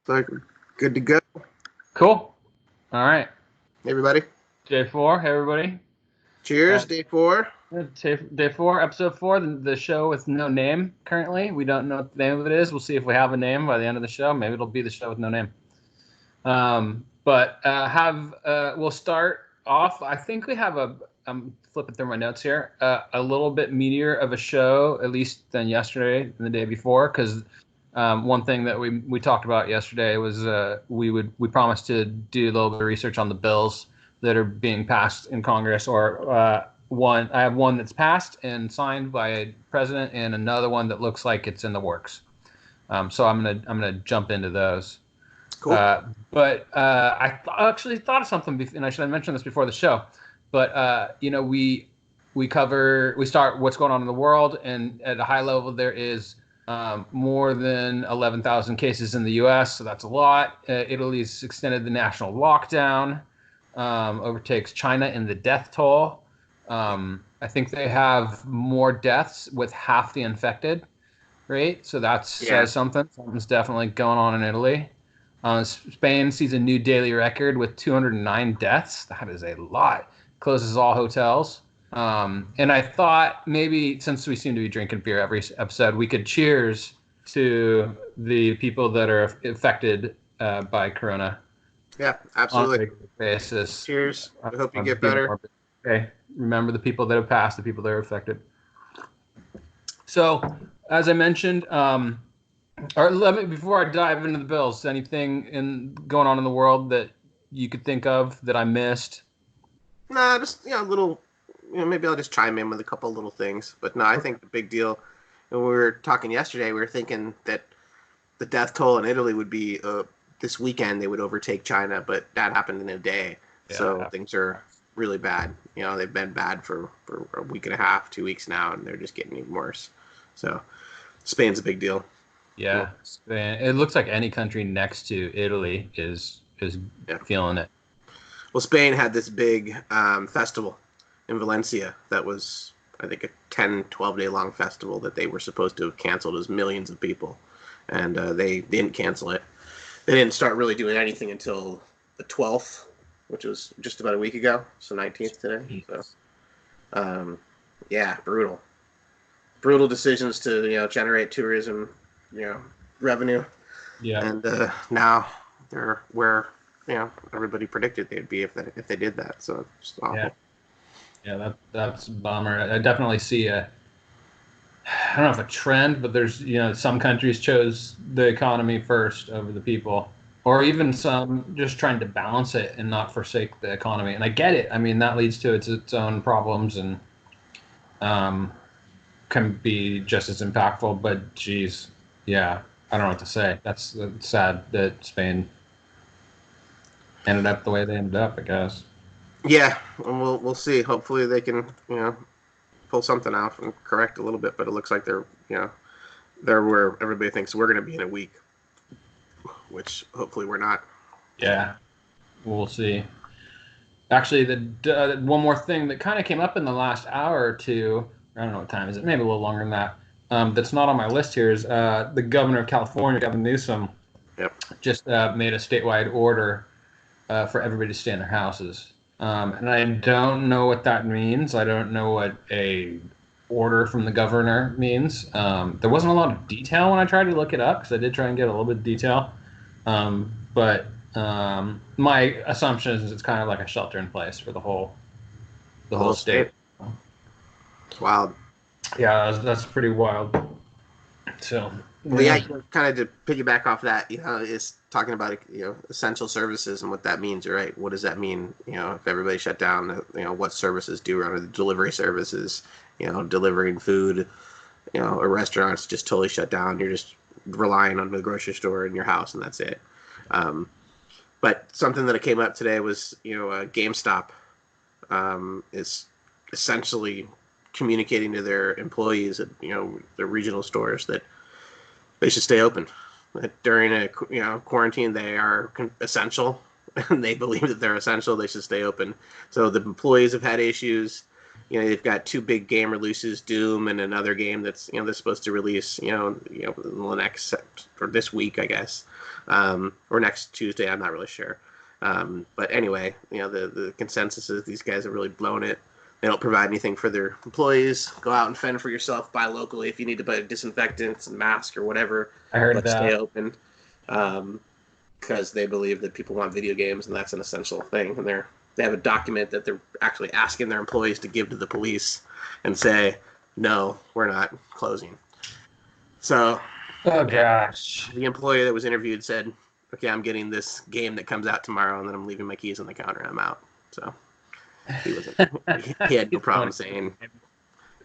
So good to go. Cool. All right. Hey, everybody. Day 4. Hey, everybody. Cheers. Day 4. Day 4, episode 4, the show with no name currently. We don't know what the name of it is. We'll see if we have a name by the end of the show. Maybe it'll be the show with no name. We'll start off. I think we have I'm flipping through my notes here, a little bit meatier of a show, at least than yesterday and the day before, because one thing that we talked about yesterday was we promised to do a little bit of research on the bills that are being passed in Congress, or I have one that's passed and signed by a president, and another one that looks like it's in the works. So I'm gonna jump into those. Cool. I actually thought of something, and I should have mentioned this before the show. But we start what's going on in the world, and at a high level, there is more than 11,000 cases in the U.S., so that's a lot. Italy's extended the national lockdown, overtakes China in the death toll. I think they have more deaths with half the infected rate, so that says something. Something's definitely going on in Italy. Spain sees a new daily record with 209 deaths. That is a lot. Closes all hotels. And I thought maybe, since we seem to be drinking beer every episode, we could cheers to the people that are affected by Corona. Yeah, absolutely. On a regular basis. Cheers. I hope you get better. Okay. Remember the people that have passed, the people that are affected. So, as I mentioned, before I dive into the bills, anything going on in the world that you could think of that I missed? Nah, just little. Maybe I'll just chime in with a couple little things. But no, I think the big deal. When we were talking yesterday, we were thinking that the death toll in Italy would be this weekend. They would overtake China, but that happened in a day. Yeah. So things are really bad. They've been bad for a week and a half, 2 weeks now, and they're just getting even worse. So Spain's a big deal. Yeah, Spain. It looks like any country next to Italy is feeling it. Well, Spain had this big festival in Valencia that was, I think, a 10, 12-day long festival that they were supposed to have canceled as millions of people. And they didn't cancel it. They didn't start really doing anything until the 12th, which was just about a week ago. So 19th today. So, brutal. Brutal decisions to, generate tourism, revenue. Yeah. And now they're where, everybody predicted they'd be if they did that. So it's just awful. Yeah, that's a bummer. I definitely see I don't know if a trend, but there's, some countries chose the economy first over the people, or even some just trying to balance it and not forsake the economy. And I get it. I mean, that leads to its own problems and can be just as impactful, but geez, yeah, I don't know what to say. That's sad that Spain ended up the way they ended up, I guess. Yeah, and we'll see. Hopefully they can, pull something out and correct a little bit, but it looks like they're where everybody thinks we're going to be in a week, which hopefully we're not. Yeah, we'll see. Actually, one more thing that kind of came up in the last hour or two, I don't know what time is it, maybe a little longer than that, that's not on my list here, is the governor of California, Gavin Newsom, just made a statewide order for everybody to stay in their houses. And I don't know what that means. I don't know what a order from the governor means. There wasn't a lot of detail when I tried to look it up, because I did try and get a little bit of detail. But my assumption is it's kind of like a shelter in place for the whole state. It's wild. Yeah, that's pretty wild. So, kind of to piggyback off that, is talking about essential services and what that means, right? What does that mean? If everybody shut down, what services do around the delivery services? Delivering food. A restaurant's just totally shut down. You're just relying on the grocery store in your house, and that's it. But something that came up today was, GameStop is essentially communicating to their employees at their regional stores that they should stay open. That during a quarantine, they are essential, and they believe that they're essential. They should stay open. So the employees have had issues. you know, they've got two big game releases, Doom and another game that's, you know, they're supposed to release, in the next, or this week, I guess, or next Tuesday. I'm not really sure. But anyway, you know, the consensus is these guys have really blown it. They don't provide anything for their employees. Go out and fend for yourself. Buy locally if you need to buy disinfectants and masks or whatever. I heard but that. Stay open, because they believe that people want video games and that's an essential thing. And they have a document that they're actually asking their employees to give to the police and say, no, we're not closing. So, oh gosh, the employee that was interviewed said, okay, I'm getting this game that comes out tomorrow, and then I'm leaving my keys on the counter and I'm out. So he had no problem saying,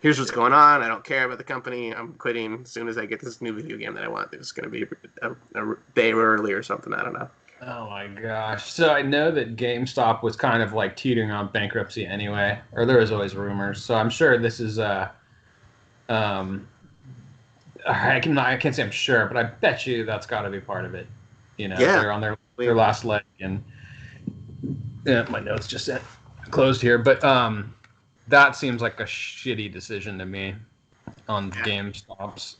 here's what's going on. I don't care about the company. I'm quitting as soon as I get this new video game that I want. It's going to be a day early or something. I don't know. Oh my gosh. So I know that GameStop was kind of like teetering on bankruptcy anyway, or there was always rumors. So I'm sure this is I can't say I'm sure, but I bet you that's got to be part of it. You know, they're on their last leg, and my notes just closed here, but that seems like a shitty decision to me on GameStop's.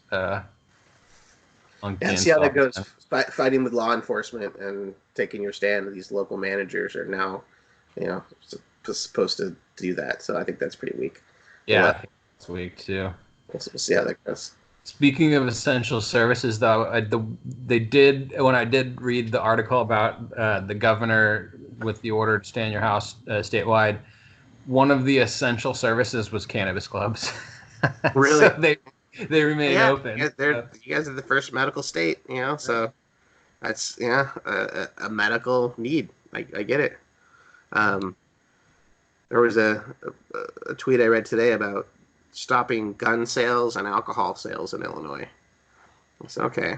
See how that goes. Fighting with law enforcement and taking your stand. These local managers are now, supposed to do that. So I think that's pretty weak. Yeah, I think it's weak too. We'll see how that goes. Speaking of essential services, though, when I did read the article about the governor with the order to stay in your house statewide, one of the essential services was cannabis clubs. Really? So they remain open. You guys are the first medical state, so that's a medical need. I get it. There was a tweet I read today about stopping gun sales and alcohol sales in Illinois. I said, okay.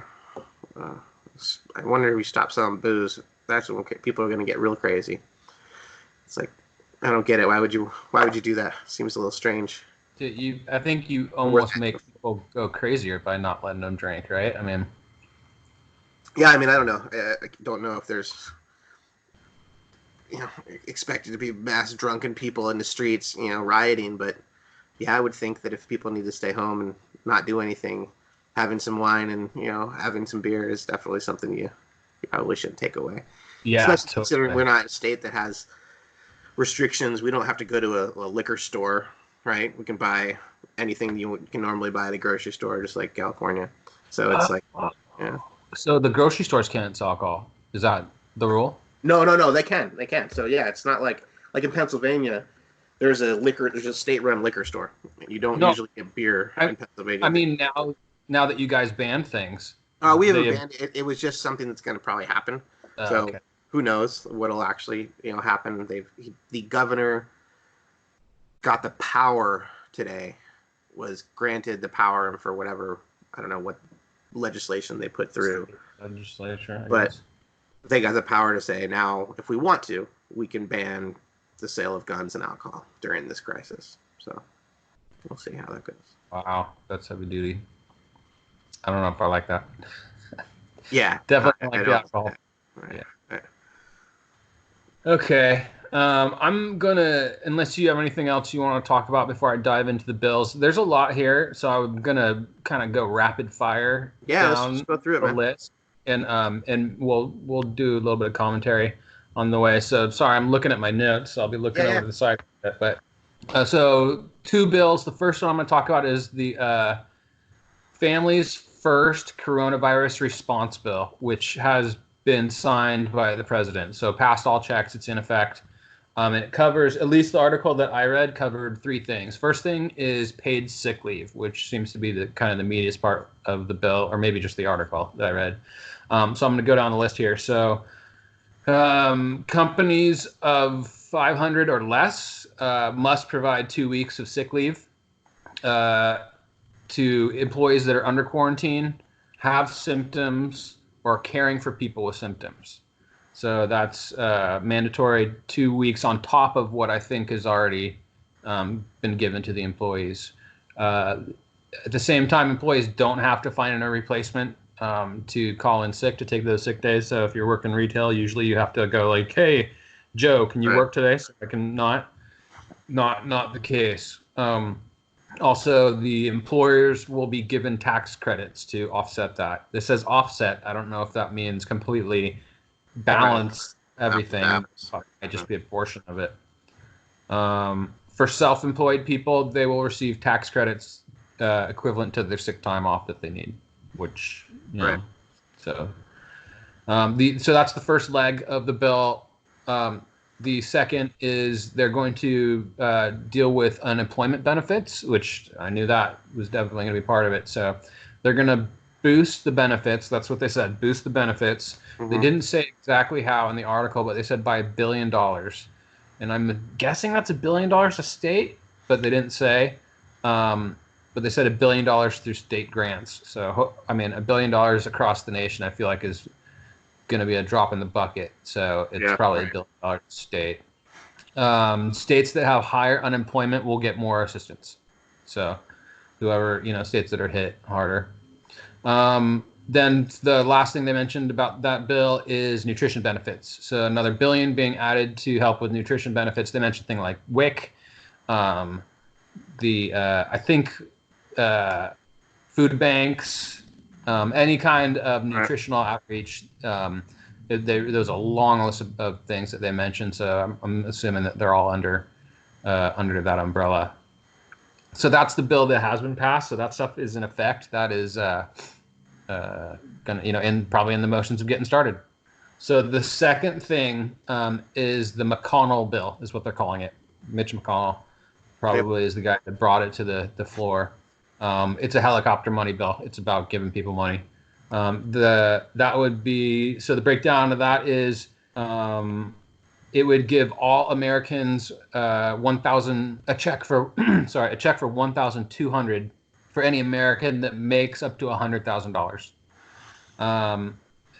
I wonder if we stop selling booze. That's when people are going to get real crazy. It's like, I don't get it. Why would you do that? Seems a little strange. I think you almost make people go crazier by not letting them drink, right? I mean, I don't know. I don't know if there's, expected to be mass drunken people in the streets, rioting. But I would think that if people need to stay home and not do anything, having some wine and having some beer is definitely something you probably shouldn't take away. Yeah, especially considering we're not a state that has restrictions. We don't have to go to a liquor store. Right, we can buy anything you can normally buy at a grocery store, just like California. So it's So the grocery stores can't sell alcohol. Is that the rule? No, they can. So it's not like in Pennsylvania. There's a state-run liquor store. You don't usually get beer in Pennsylvania. I mean, now that you guys banned things. We haven't banned it. It was just something that's going to probably happen. Okay. Who knows what'll actually happen? The governor got the power today, was granted the power for whatever, I don't know what legislation they put through. Legislature, I guess. They got the power to say now, if we want to, we can ban the sale of guns and alcohol during this crisis. So we'll see how that goes. Wow, that's heavy duty. I don't know if I like that. Yeah, definitely like the alcohol. Right. Yeah. Right. Okay. I'm gonna, unless you have anything else you want to talk about before I dive into the bills. There's a lot here, so I'm gonna kind of go rapid fire down let's go through it, the list, and we'll do a little bit of commentary on the way. So sorry, I'm looking at my notes. So I'll be looking over the side, but so two bills. The first one I'm gonna talk about is the Families First Coronavirus Response Bill, which has been signed by the president. So passed all checks. It's in effect. And it covers, at least the article that I read, covered three things. First thing is paid sick leave, which seems to be the kind of the meatiest part of the bill, or maybe just the article that I read. So I'm going to go down the list here. So companies of 500 or less must provide 2 weeks of sick leave to employees that are under quarantine, have symptoms, or caring for people with symptoms. So that's mandatory 2 weeks on top of what I think has already been given to the employees. At the same time, employees don't have to find a replacement to call in sick to take those sick days. So if you're working retail, usually you have to go like, hey, Joe, can you work today? So I can not. not the case. Also, the employers will be given tax credits to offset that. This says offset. I don't know if that means completely balance everything. It might just be a portion of it. For self-employed people, they will receive tax credits equivalent to their sick time off that they need, which, so so that's the first leg of the bill. The second is they're going to deal with unemployment benefits, which I knew that was definitely going to be part of it. So they're going to boost the benefits. That's what they said, boost the benefits. Mm-hmm. They didn't say exactly how in the article, but they said by $1 billion. And I'm guessing that's $1 billion a state, but they didn't say. But they said $1 billion through state grants. So, I mean, $1 billion across the nation, I feel like is going to be a drop in the bucket. So it's probably $1 billion state. States that have higher unemployment will get more assistance. So whoever, states that are hit harder. Then the last thing they mentioned about that bill is nutrition benefits. So another $1 billion being added to help with nutrition benefits. They mentioned things like WIC, I think food banks, any kind of nutritional outreach. There's a long list of things that they mentioned. So I'm assuming that they're all under that umbrella. So that's the bill that has been passed. So that stuff is in effect. That is probably in the motions of getting started. So the second thing is the McConnell Bill, is what they're calling it. Mitch McConnell probably is the guy that brought it to the floor. It's a helicopter money bill. It's about giving people money. That would be, so the breakdown of that is it would give all Americans a check for $1,200 for any American that makes up to $100,000.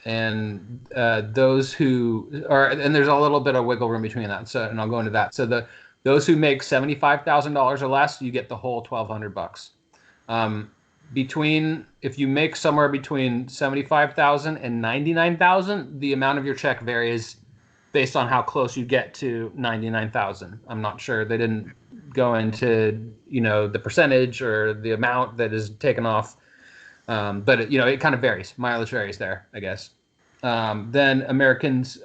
And those who are, and there's a little bit of wiggle room between that. So, and I'll go into that. So those who make $75,000 or less, you get the whole $1,200. If you make somewhere between $75,000 and $99,000, the amount of your check varies based on how close you get to $99,000. I'm not sure. They didn't go into, the percentage or the amount that is taken off. But it kind of varies. Mileage varies there, I guess. Then Americans,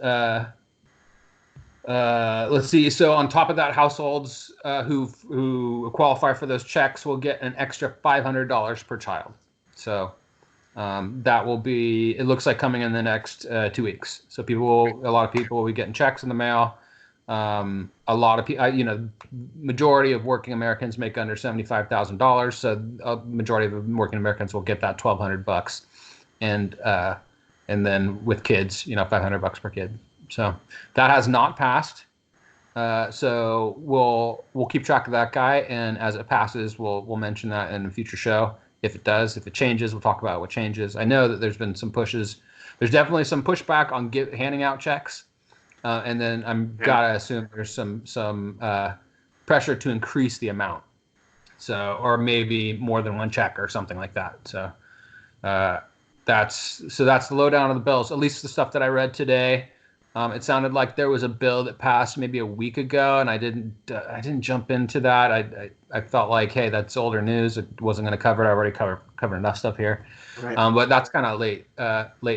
let's see. So on top of that, households who qualify for those checks will get an extra $500 per child. So that will be, it looks like, coming in the next 2 weeks. So a lot of people will be getting checks in the mail. A lot of people, majority of working Americans make under $75,000. So a majority of working Americans will get that $1,200, and then with kids, $500 per kid. So that has not passed. So we'll keep track of that guy, and as it passes, we'll mention that in a future show. If it does, if it changes, we'll talk about what changes. I know that there's been some pushes. There's definitely some pushback on handing out checks. And then gotta assume there's some pressure to increase the amount, or maybe more than one check or something like that. So that's the lowdown of the bills. At least the stuff that I read today. It sounded like there was a bill that passed maybe a week ago, and I didn't jump into that. I felt like, hey, that's older news. It wasn't going to cover it. I already covered enough stuff here. Right. But that's kind of late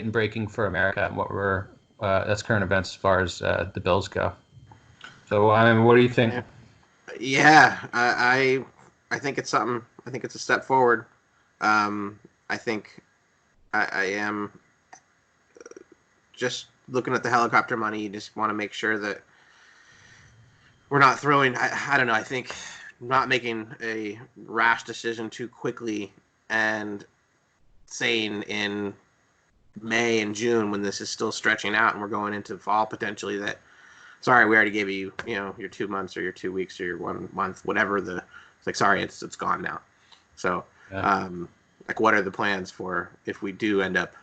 in breaking for America and what we're. That's current events as far as the bills go. So, what do you think? Yeah, I think it's something. I think it's a step forward. I think I am just looking at the helicopter money. You just want to make sure that we're not throwing. I don't know. I think not making a rash decision too quickly and saying in May and June, when this is still stretching out and we're going into fall potentially, that sorry, we already gave you your 2 months or your 2 weeks or your 1 month, whatever it's like, sorry, it's gone now. So what are the plans for if we do end up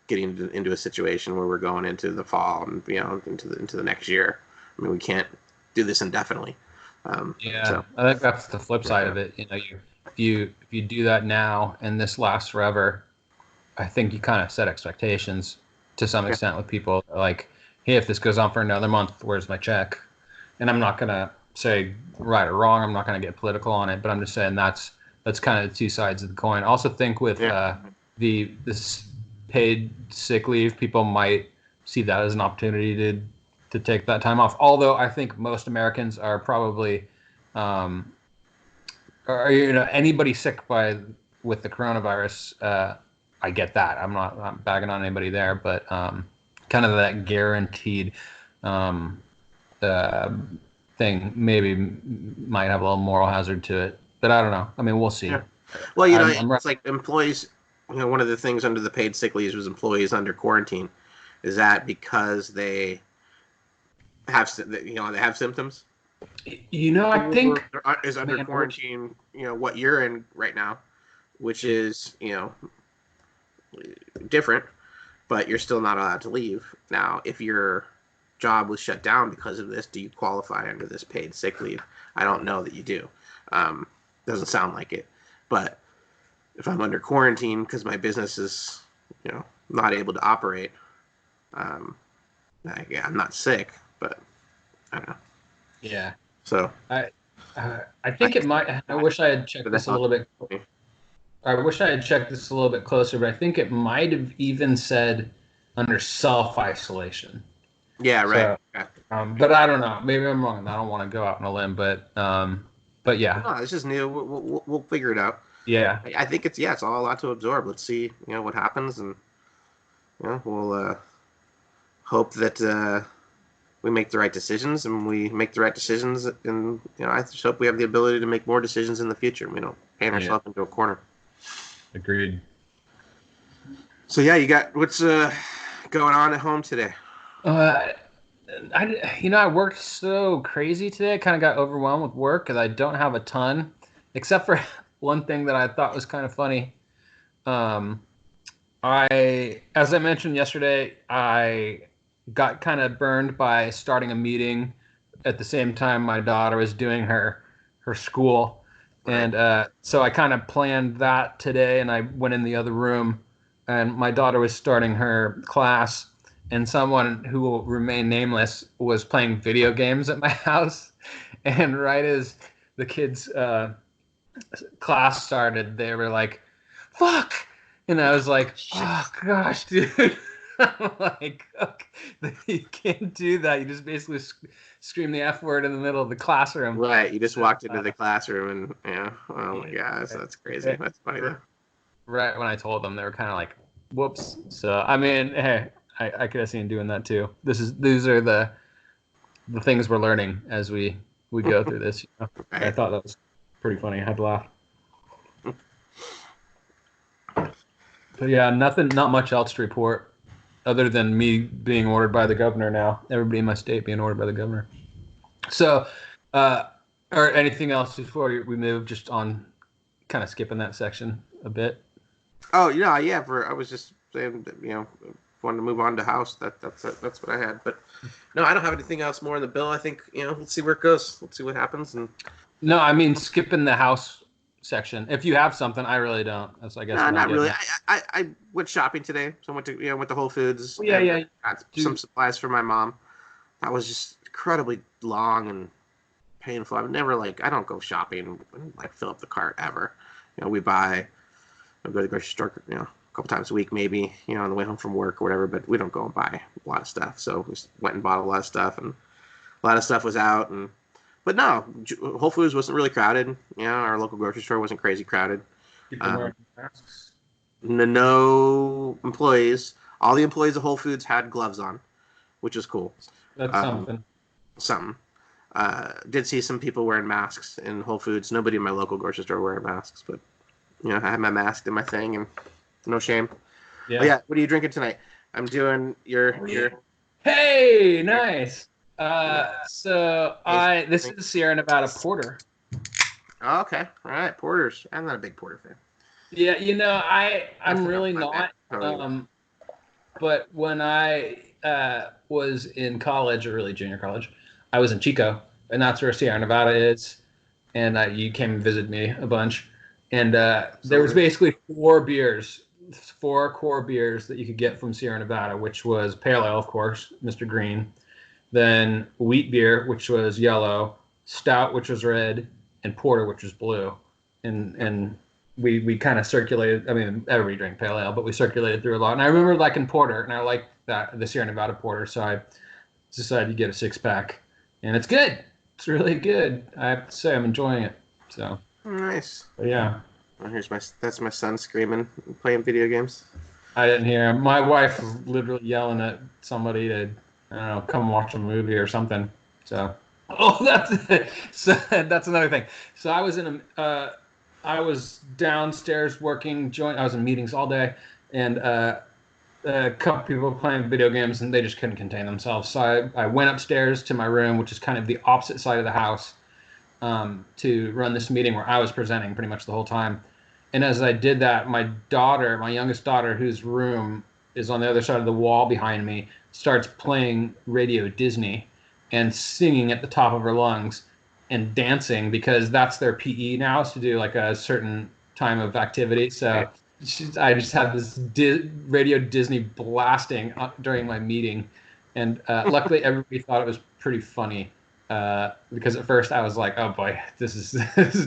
getting into a situation where we're going into the fall and into the next year? I mean, we can't do this indefinitely. So I think that's the flip side of it. If you do that now and this lasts forever, I think you kind of set expectations to some extent with people, like, hey, if this goes on for another month, where's my check? And I'm not gonna say right or wrong. I'm not going to get political on it, but I'm just saying that's kind of the two sides of the coin. I also think with this paid sick leave, people might see that as an opportunity to take that time off. Although I think most Americans are probably, or anybody sick with the coronavirus. I get that. I'm not bagging on anybody there, but kind of that guaranteed thing maybe might have a little moral hazard to it. But I don't know. I mean, we'll see. Yeah. Well, it's like employees. One of the things under the paid sick leave was employees under quarantine. Is that because they have they have symptoms? I think is under quarantine. What you're in right now, which is different, but you're still not allowed to leave. Now, if your job was shut down because of this, do you qualify under this paid sick leave? I don't know that you do. Doesn't sound like it. But if I'm under quarantine because my business is, not able to operate, I'm not sick, but I don't know. Yeah. So I think it might. I wish I had checked this a little bit. I wish I had checked this a little bit closer, but I think it might have even said under self-isolation. Yeah, right. So, but I don't know. Maybe I'm wrong. I don't want to go out on a limb, but yeah. No, it's just new. We'll figure it out. Yeah. I think it's all a lot to absorb. Let's see, what happens, and we'll hope that we make the right decisions, and we make the right decisions, and I just hope we have the ability to make more decisions in the future. We don't paint ourselves into a corner. Agreed. So yeah, you got what's going on at home today? I worked so crazy today. I kind of got overwhelmed with work because I don't have a ton, except for one thing that I thought was kind of funny. As I mentioned yesterday, I got kind of burned by starting a meeting at the same time my daughter was doing her school. Right. And so I kind of planned that today, and I went in the other room, and my daughter was starting her class, and someone who will remain nameless was playing video games at my house. And right as the kids' class started, they were like, "Fuck!" And I was like, "Oh gosh, dude." I'm like, okay, you can't do that. You just basically scream the F word in the middle of the classroom. Right. You just walked into the classroom and, oh my gosh, that's crazy. That's funny though. Right. When I told them, they were kind of like, whoops. So, I mean, hey, I could have seen doing that too. These are the things we're learning as we go through this. Right. I thought that was pretty funny. I had to laugh. But yeah, not much else to report. Other than me being ordered by the governor now. Everybody in my state being ordered by the governor. So, or anything else before we move, just on kind of skipping that section a bit? Oh, yeah. I was just saying, wanted to move on to house. That's what I had. But no, I don't have anything else more in the bill. I think, let's see where it goes. Let's see what happens. And no, I mean, skipping the house section. If you have something, I really don't. That's I guess. No, not really. I went shopping today, so I went to Whole Foods. Yeah. Got some supplies for my mom. That was just incredibly long and painful. I don't go shopping and fill up the cart ever. I go to the grocery store, a couple times a week maybe, on the way home from work or whatever. But we don't go and buy a lot of stuff. So we just went and bought a lot of stuff, and a lot of stuff was out. But no, Whole Foods wasn't really crowded. Our local grocery store wasn't crazy crowded. People wearing masks? No employees. All the employees of Whole Foods had gloves on, which is cool. That's something. Something. Did see some people wearing masks in Whole Foods. Nobody in my local grocery store wearing masks, but I had my mask and my thing, and no shame. Yeah. But yeah. What are you drinking tonight? I'm doing your. Hey, nice. This is Sierra Nevada Porter. Oh, okay. All right. Porters. I'm not a big porter fan. Yeah, I'm really not. But when I was in college, or really junior college, I was in Chico, and that's where Sierra Nevada is. And you came and visited me a bunch. And there was basically four core beers that you could get from Sierra Nevada, which was Pale Ale, of course, Mr. Green. Then wheat beer, which was yellow, stout, which was red, and porter, which was blue, and we kind of circulated. I mean, everybody drank pale ale, but we circulated through a lot. And I remember liking porter, and I liked that the Sierra Nevada porter, so I decided to get a 6-pack, and it's good. It's really good. I have to say, I'm enjoying it. So Nice. but yeah. Well, that's my son screaming, playing video games. I didn't hear him. My wife was literally yelling at somebody to, I don't know, come watch a movie or something. So, that's another thing. So I was downstairs working I was in meetings all day, and a couple people were playing video games, and they just couldn't contain themselves. So I went upstairs to my room, which is kind of the opposite side of the house, to run this meeting where I was presenting pretty much the whole time. And as I did that, my youngest daughter, whose room is on the other side of the wall behind me, starts playing Radio Disney and singing at the top of her lungs and dancing, because that's their PE now, is to do like a certain time of activity. So I just had this Radio Disney blasting during my meeting. And luckily, everybody thought it was pretty funny, because at first I was like, oh boy, this is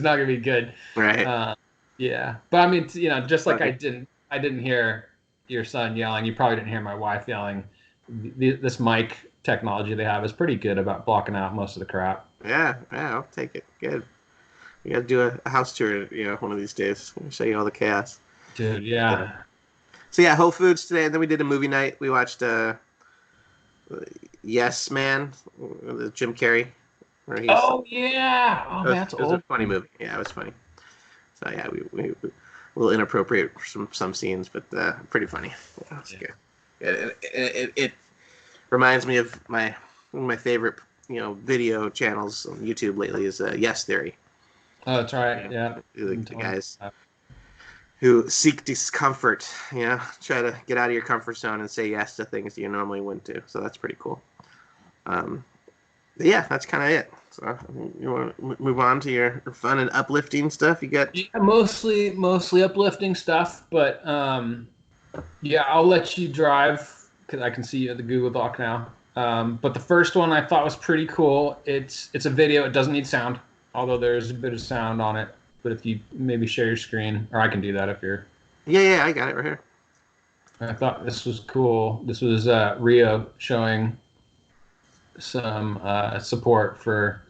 not going to be good. Right. Yeah, but I mean, just like I didn't hear your son yelling. You probably didn't hear my wife yelling. This mic technology they have is pretty good about blocking out most of the crap. Yeah, I'll take it. Good. You got to do a house tour, one of these days. I'll show you all the chaos. Dude, yeah. So yeah, Whole Foods today, and then we did a movie night. We watched Yes Man, with Jim Carrey. Oh yeah. Oh man, that's old. It was a funny movie. Yeah, it was funny. So yeah, we a little inappropriate for some scenes, but pretty funny. Yeah, it's good. It reminds me of one of my favorite video channels on YouTube lately is Yes Theory. Oh, that's right. Yeah. The guys who seek discomfort, try to get out of your comfort zone and say yes to things you normally wouldn't do. So that's pretty cool. Yeah, that's kind of it. So you want to move on to your fun and uplifting stuff? You got mostly uplifting stuff, but yeah, I'll let you drive because I can see you at the Google Doc now. But the first one I thought was pretty cool. It's a video. It doesn't need sound, although there's a bit of sound on it. But if you maybe share your screen, or I can do that if you're. Yeah, I got it right here. I thought this was cool. This was Rio showing some support for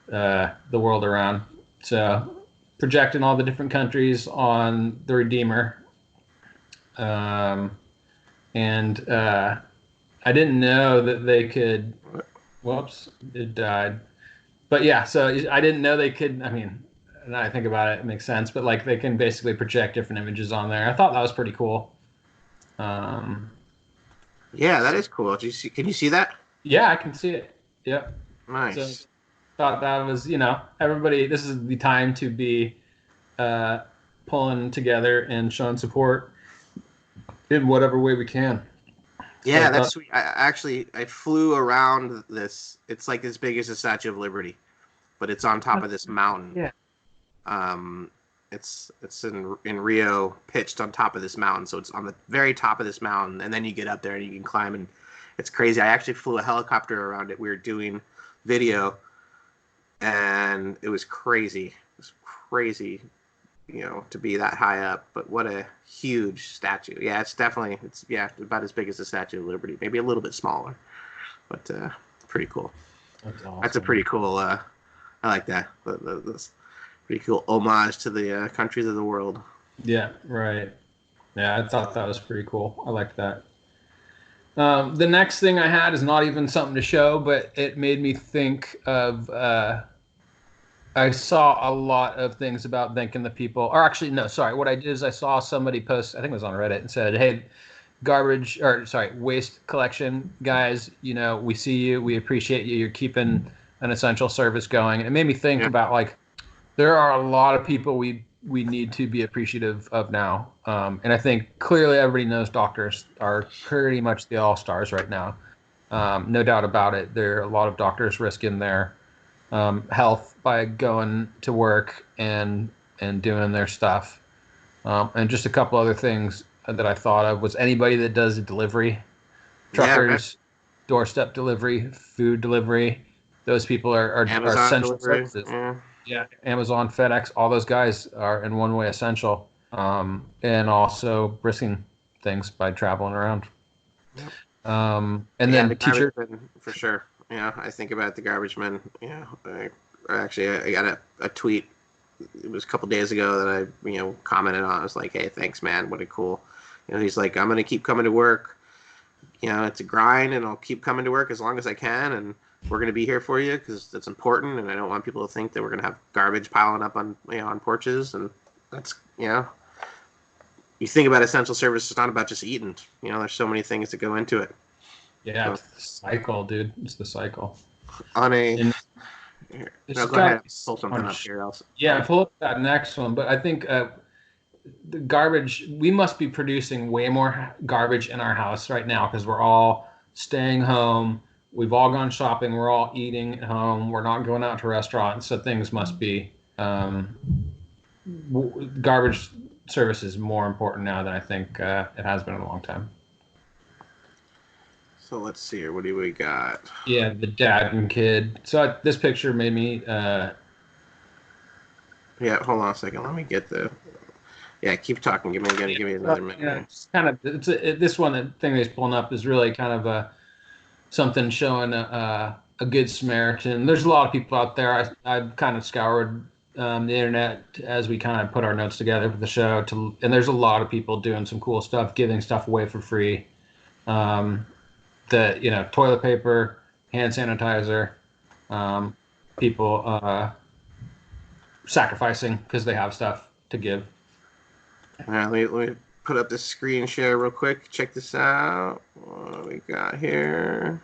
the world around. So projecting all the different countries on the Redeemer. And I didn't know that they could. Whoops, it died. But yeah, so I didn't know they could. I mean, now I think about it, it makes sense. But like, they can basically project different images on there. I thought that was pretty cool. Yeah, that is cool. Can you see that? Yeah, I can see it. Yep. Nice. So, thought that was, everybody. This is the time to be pulling together and showing support in whatever way we can. Yeah, that's sweet. I flew around this. It's like as big as the Statue of Liberty, but it's on top of this mountain. Yeah. It's in Rio, pitched on top of this mountain, so it's on the very top of this mountain, and then you get up there and you can climb, and it's crazy. I actually flew a helicopter around it. We were doing video, and it was crazy. It was crazy, to be that high up. But what a huge statue. Yeah, it's about as big as the Statue of Liberty, maybe a little bit smaller, but pretty cool. That's awesome. That's a pretty cool. I like that. That's pretty cool homage to the countries of the world. Yeah, right. Yeah, I thought that was pretty cool. I liked that. The next thing I had is not even something to show, but it made me think of. I saw a lot of things about thanking the people. Or actually, no, sorry. What I did is I saw somebody post, I think it was on Reddit, and said, hey, waste collection guys, we see you. We appreciate you. You're keeping an essential service going. And it made me think about, like, there are a lot of people we need to be appreciative of now. And I think clearly everybody knows doctors are pretty much the all-stars right now. No doubt about it. There are a lot of doctors risking their health by going to work and doing their stuff. And just a couple other things that I thought of was anybody that does a delivery, truckers, doorstep delivery, food delivery, those people are Amazon essential delivery. services. Yeah. Yeah, Amazon, FedEx, all those guys are in one way essential, and also risking things by traveling around. Yep. And Yeah, the then garbage teacher. men for sure. I think about the garbage men. I got a tweet. It was a couple days ago that I commented on. I was like, "Hey, thanks, man. What a cool." He's like, "I'm gonna keep coming to work. It's a grind, and I'll keep coming to work as long as I can, and we're gonna be here for you because that's important, and I don't want people to think that we're gonna have garbage piling up on porches, and that's You think about essential service, it's not about just eating. There's so many things that go into it. Yeah, So, it's the cycle, dude. It's the cycle. on a And no, it's go ahead. got Pull so something up much. here else. Yeah, pull up that next one. But I think the garbage, we must be producing way more garbage in our house right now because we're all staying home. We've all gone shopping. We're all eating at home. We're not going out to restaurants. So things must be garbage service is more important now than I think it has been in a long time. So let's see here. What do we got? Yeah, the dad and kid. So this picture made me. Yeah, hold on a second. Let me get the. Yeah, keep talking. Give me another minute. Yeah, it's kind of this one. The thing he's pulling up is really kind of something showing a good Samaritan. There's a lot of people out there. I've kind of scoured the internet as we kind of put our notes together for the show. And there's a lot of people doing some cool stuff, giving stuff away for free. Toilet paper, hand sanitizer, people sacrificing because they have stuff to give. All right, let me put up the screen share real quick. Check this out. What do we got here?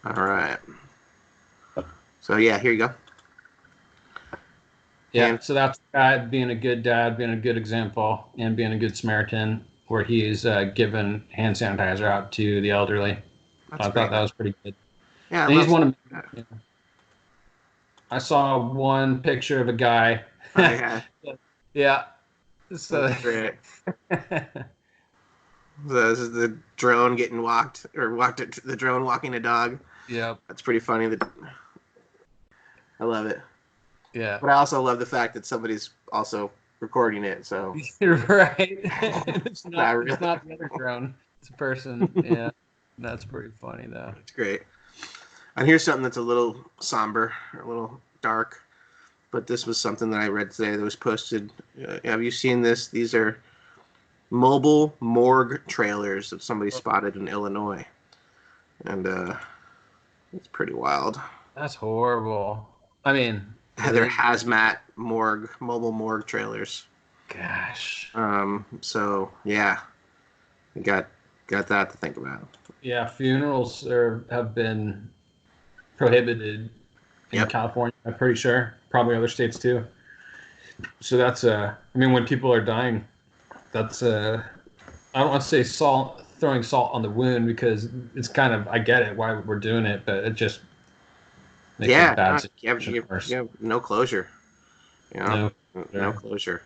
All right. So yeah, here you go. Yeah, so that's God being a good dad, being a good example, and being a good Samaritan, where he is giving hand sanitizer out to the elderly. I thought that was pretty good. Yeah, And he's one of. Yeah. I saw one picture of a guy. Oh, yeah. Yeah. So. That's great. So this is the drone getting walked, or the drone walking a dog. Yeah. That's pretty funny. I love it. Yeah. But I also love the fact that somebody's also recording it. So you're right. It's not the other drone. It's a person. Yeah. That's pretty funny though. It's great. And here's something that's a little somber, a little dark. But this was something that I read today that was posted. Have you seen this? These are mobile morgue trailers that somebody spotted in Illinois. And it's pretty wild. That's horrible. I mean, they're hazmat mobile morgue trailers. Gosh. So yeah, we got that to think about. Yeah, funerals have been prohibited in California. I'm pretty sure, probably other states too. So that's I mean, when people are dying, that's I don't want to say throwing salt on the wound because it's kind of, I get it why we're doing it, but it just makes it bad. You have no closure. No closure.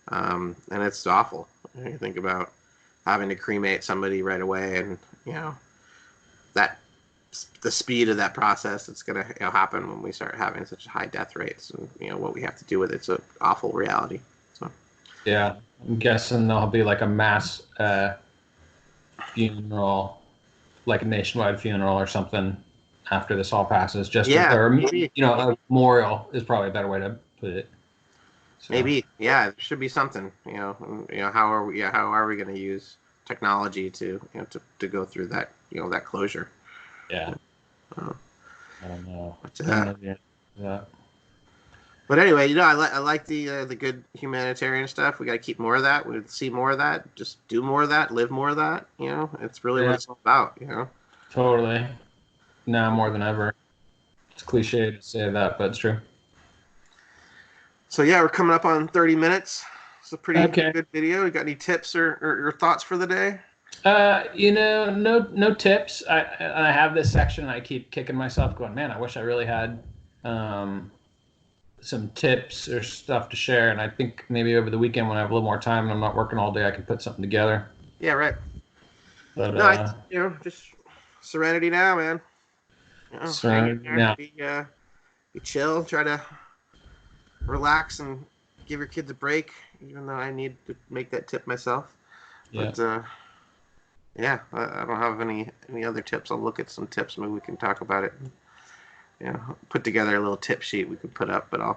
And it's awful. You think about having to cremate somebody right away, and that the speed of that process that's going to happen when we start having such high death rates, and what we have to do with it's an awful reality. So yeah, I'm guessing there'll be like a mass funeral, like a nationwide funeral or something after this all passes. Or maybe, a memorial is probably a better way to put it. So. Maybe, yeah, there should be something. How are we going to use technology to go through that that closure? Yeah. I don't know. But anyway, I like the good humanitarian stuff. We got to keep more of that. We see more of that. Just do more of that. Live more of that. It's really what it's all about. Totally. Now more than ever. It's cliche to say that, but it's true. So yeah, we're coming up on 30 minutes. It's a pretty good video. You got any tips or thoughts for the day? No tips. I have this section. I keep kicking myself, going, man, I wish I really had some tips or stuff to share. And I think maybe over the weekend when I have a little more time and I'm not working all day, I can put something together. Yeah, right. But just serenity now, man. You know, Surrounded now. Be chill. Try to relax and give your kids a break. Even though I need to make that tip myself. Yeah. But yeah, I don't have any other tips. I'll look at some tips. Maybe we can talk about it. Put together a little tip sheet we could put up. But I'm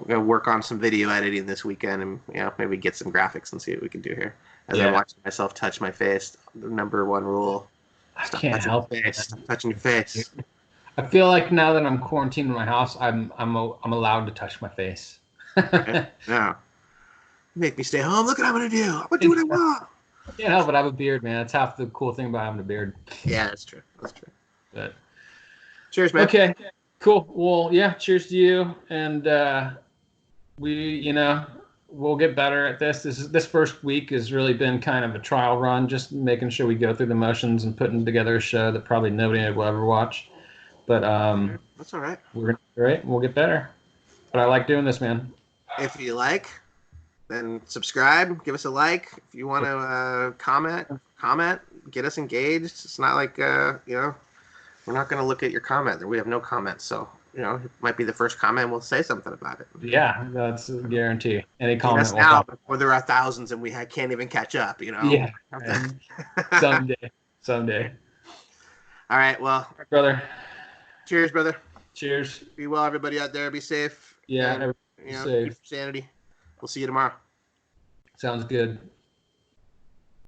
gonna work on some video editing this weekend, and maybe get some graphics and see what we can do here. As I'm watching myself touch my face, the number one rule: I stop can't touching help your it. face. Stop touching your face. I feel like now that I'm quarantined in my house, I'm allowed to touch my face. Right? Yeah. You make me stay home. Look what I'm gonna do. I'm gonna do what I want. I can't help it. I have a beard, man. That's half the cool thing about having a beard. Yeah, that's true. That's true. But cheers, man. Okay, cool. Well, yeah, cheers to you. And we'll get better at this. This first week has really been kind of a trial run, just making sure we go through the motions and putting together a show that probably nobody will ever watch. But that's all right. We'll get better. But I like doing this, man. If you like, then subscribe, give us a like. If you want to comment, get us engaged. It's not like we're not going to look at your comment. We have no comments, so it might be the first comment. We'll say something about it. Yeah, that's a guarantee. Any comment will now before there are thousands and we can't even catch up. Yeah. Someday. All right, well, brother. Cheers, brother. Cheers. Be well, everybody out there. Be safe. Yeah, and, safe. Keep sanity. We'll see you tomorrow. Sounds good.